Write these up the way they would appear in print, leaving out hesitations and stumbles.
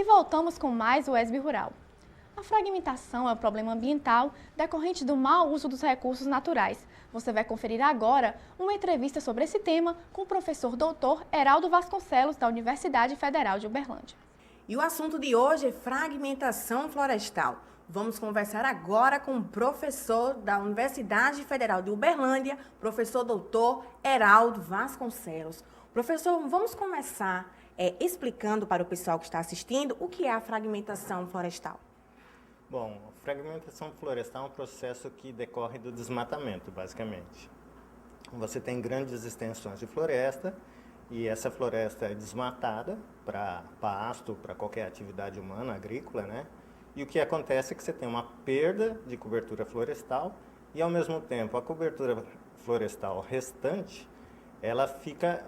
voltamos com mais o ESB Rural. A fragmentação é um problema ambiental decorrente do mau uso dos recursos naturais. Você vai conferir agora uma entrevista sobre esse tema com o professor doutor Heraldo Vasconcelos, da Universidade Federal de Uberlândia. E o assunto de hoje é fragmentação florestal. Vamos conversar agora com o professor da Universidade Federal de Uberlândia, professor doutor Heraldo Vasconcelos. Professor, vamos começar explicando para o pessoal que está assistindo o que é a fragmentação florestal. Bom, a fragmentação florestal é um processo que decorre do desmatamento, basicamente. Você tem grandes extensões de floresta e essa floresta é desmatada para pasto, para qualquer atividade humana, agrícola, né? E o que acontece é que você tem uma perda de cobertura florestal e, ao mesmo tempo, a cobertura florestal restante, ela fica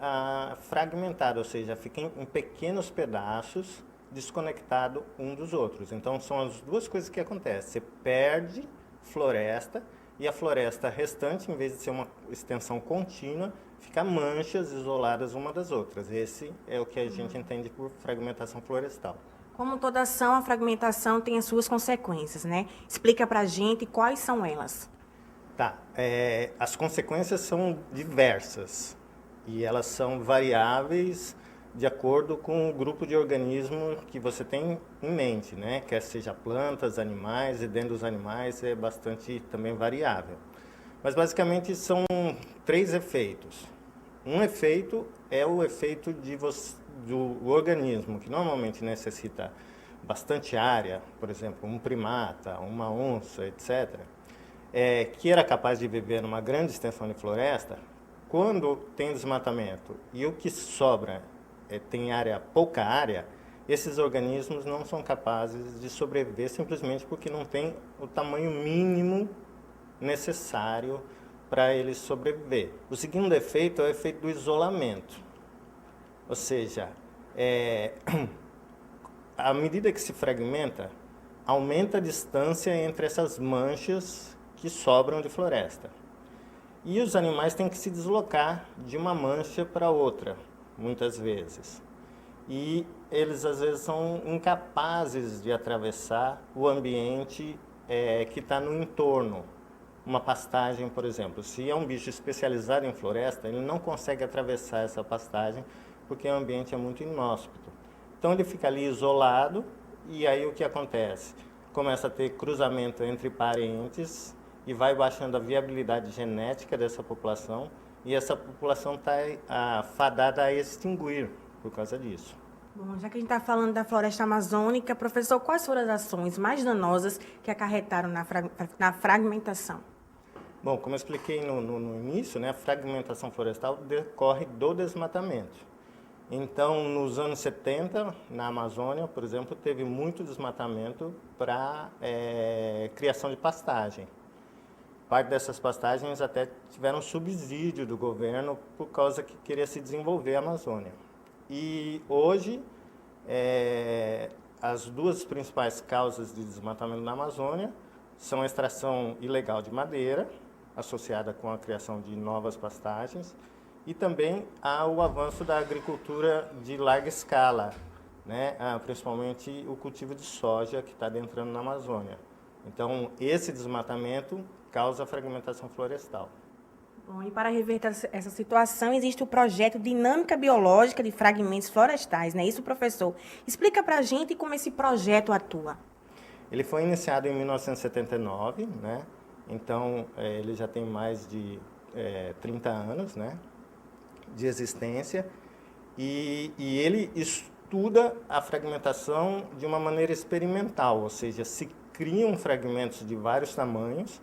fragmentada, ou seja, fica em pequenos pedaços, desconectado um dos outros. Então, são as duas coisas que acontecem. Você perde floresta e a floresta restante, em vez de ser uma extensão contínua, fica manchas isoladas uma das outras. Esse é o que a gente entende por fragmentação florestal. Como toda ação, a fragmentação tem as suas consequências, né? Explica pra gente quais são elas. Tá. As consequências são diversas e elas são variáveis de acordo com o grupo de organismo que você tem em mente, né? Quer seja plantas, animais, e dentro dos animais é bastante também variável. Mas basicamente são 3 efeitos. Um efeito é o efeito do organismo, que normalmente necessita bastante área, por exemplo, um primata, uma onça, etc., que era capaz de viver numa grande extensão de floresta. Quando tem desmatamento e o que sobra tem pouca área, esses organismos não são capazes de sobreviver simplesmente porque não tem o tamanho mínimo necessário para eles sobreviver. O segundo efeito é o efeito do isolamento. Ou seja, à medida que se fragmenta, aumenta a distância entre essas manchas que sobram de floresta. E os animais têm que se deslocar de uma mancha para outra, muitas vezes. E eles, às vezes, são incapazes de atravessar o ambiente que está no entorno. Uma pastagem, por exemplo. Se é um bicho especializado em floresta, ele não consegue atravessar essa pastagem porque o ambiente é muito inóspito. Então ele fica ali isolado e aí o que acontece? Começa a ter cruzamento entre parentes e vai baixando a viabilidade genética dessa população e essa população está fadada a extinguir por causa disso. Bom, já que a gente está falando da floresta amazônica, professor, quais foram as ações mais danosas que acarretaram na fragmentação? Bom, como eu expliquei no início, né, a fragmentação florestal decorre do desmatamento. Então, nos anos 70, na Amazônia, por exemplo, teve muito desmatamento para criação de pastagem. Parte dessas pastagens até tiveram subsídio do governo por causa que queria se desenvolver a Amazônia. E hoje, as 2 principais causas de desmatamento na Amazônia são a extração ilegal de madeira, associada com a criação de novas pastagens, e também o avanço da agricultura de larga escala, né? Principalmente o cultivo de soja que está adentrando na Amazônia. Então, esse desmatamento causa a fragmentação florestal. Bom, e para reverter essa situação, existe o projeto Dinâmica Biológica de Fragmentos Florestais, não é isso, professor? Explica para a gente como esse projeto atua. Ele foi iniciado em 1979, né? Então, ele já tem mais de 30 anos, né, de existência, e ele estuda a fragmentação de uma maneira experimental, ou seja, se criam fragmentos de vários tamanhos,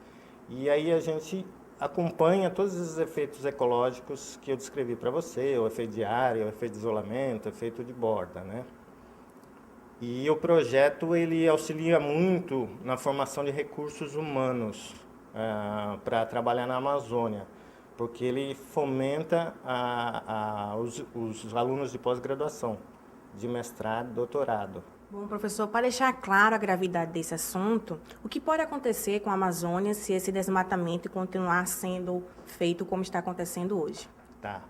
e aí a gente acompanha todos os efeitos ecológicos que eu descrevi para você, o efeito de área, o efeito de isolamento, o efeito de borda, né? E o projeto ele auxilia muito na formação de recursos humanos para trabalhar na Amazônia, porque ele fomenta os alunos de pós-graduação, de mestrado e doutorado. Bom, professor, para deixar claro a gravidade desse assunto, o que pode acontecer com a Amazônia se esse desmatamento continuar sendo feito como está acontecendo hoje? Tá.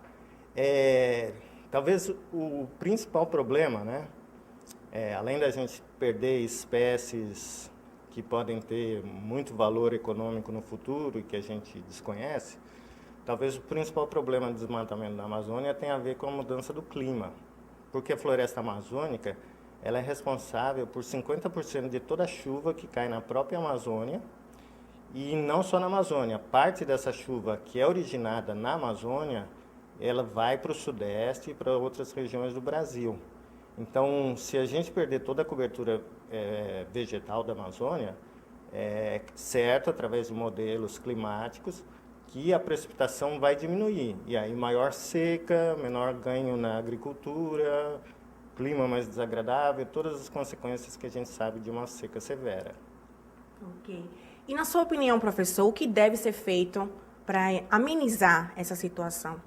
Talvez o principal problema, né, além da gente perder espécies que podem ter muito valor econômico no futuro e que a gente desconhece, talvez o principal problema do desmatamento da Amazônia tenha a ver com a mudança do clima, porque a floresta amazônica ela é responsável por 50% de toda a chuva que cai na própria Amazônia, e não só na Amazônia. Parte dessa chuva que é originada na Amazônia, ela vai para o Sudeste e para outras regiões do Brasil. Então, se a gente perder toda a cobertura vegetal da Amazônia, é certo, através de modelos climáticos, que a precipitação vai diminuir. E aí, maior seca, menor ganho na agricultura, clima mais desagradável, todas as consequências que a gente sabe de uma seca severa. Ok. E na sua opinião, professor, o que deve ser feito para amenizar essa situação?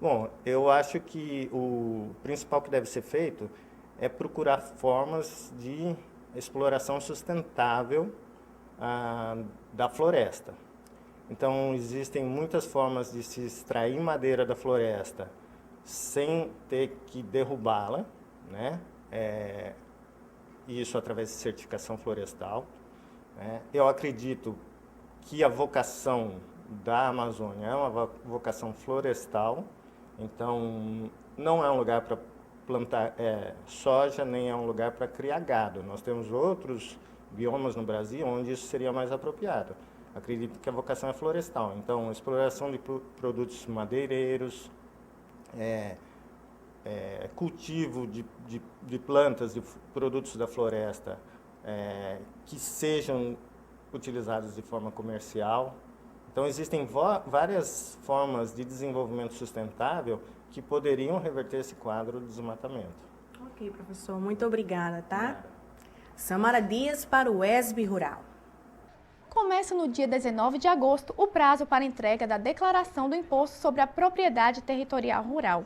Bom, eu acho que o principal que deve ser feito é procurar formas de exploração sustentável da floresta. Então, existem muitas formas de se extrair madeira da floresta sem ter que derrubá-la, né? Isso através de certificação florestal. Eu acredito que a vocação da Amazônia é uma vocação florestal, então não é um lugar para plantar soja, nem é um lugar para criar gado. Nós temos outros biomas no Brasil onde isso seria mais apropriado. Acredito que a vocação é florestal, então exploração de produtos madeireiros, cultivo de plantas, de produtos da floresta que sejam utilizados de forma comercial. Então, existem várias formas de desenvolvimento sustentável que poderiam reverter esse quadro de desmatamento. Ok, professor. Muito obrigada, tá? Samara Dias para o ESB Rural. Começa no dia 19 de agosto o prazo para entrega da Declaração do Imposto sobre a Propriedade Territorial Rural,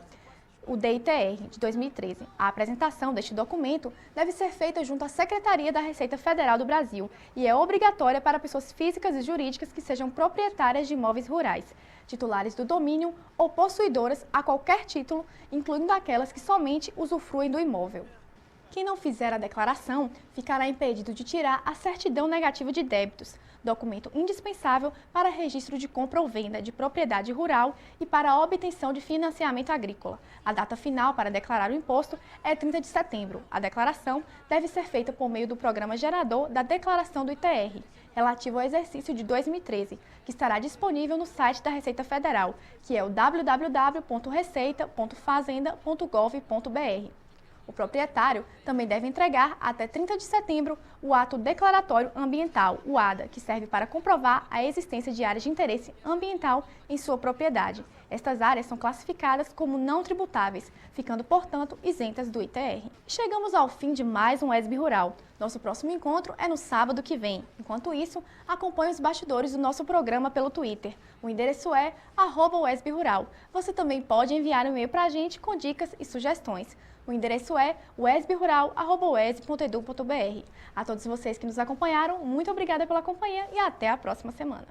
o DITR, de 2013. A apresentação deste documento deve ser feita junto à Secretaria da Receita Federal do Brasil e é obrigatória para pessoas físicas e jurídicas que sejam proprietárias de imóveis rurais, titulares do domínio ou possuidoras a qualquer título, incluindo aquelas que somente usufruem do imóvel. Quem não fizer a declaração ficará impedido de tirar a certidão negativa de débitos, documento indispensável para registro de compra ou venda de propriedade rural e para a obtenção de financiamento agrícola. A data final para declarar o imposto é 30 de setembro. A declaração deve ser feita por meio do programa gerador da Declaração do ITR, relativo ao exercício de 2013, que estará disponível no site da Receita Federal, que é o www.receita.fazenda.gov.br. O proprietário também deve entregar até 30 de setembro o ato declaratório ambiental, o ADA, que serve para comprovar a existência de áreas de interesse ambiental em sua propriedade. Estas áreas são classificadas como não tributáveis, ficando, portanto, isentas do ITR. Chegamos ao fim de mais um ESB Rural. Nosso próximo encontro é no sábado que vem. Enquanto isso, acompanhe os bastidores do nosso programa pelo Twitter. O endereço é @uesbrural. Você também pode enviar um e-mail para a gente com dicas e sugestões. O endereço é uesbrural@ues.edu.br. A todos vocês que nos acompanharam, muito obrigada pela companhia e até a próxima semana.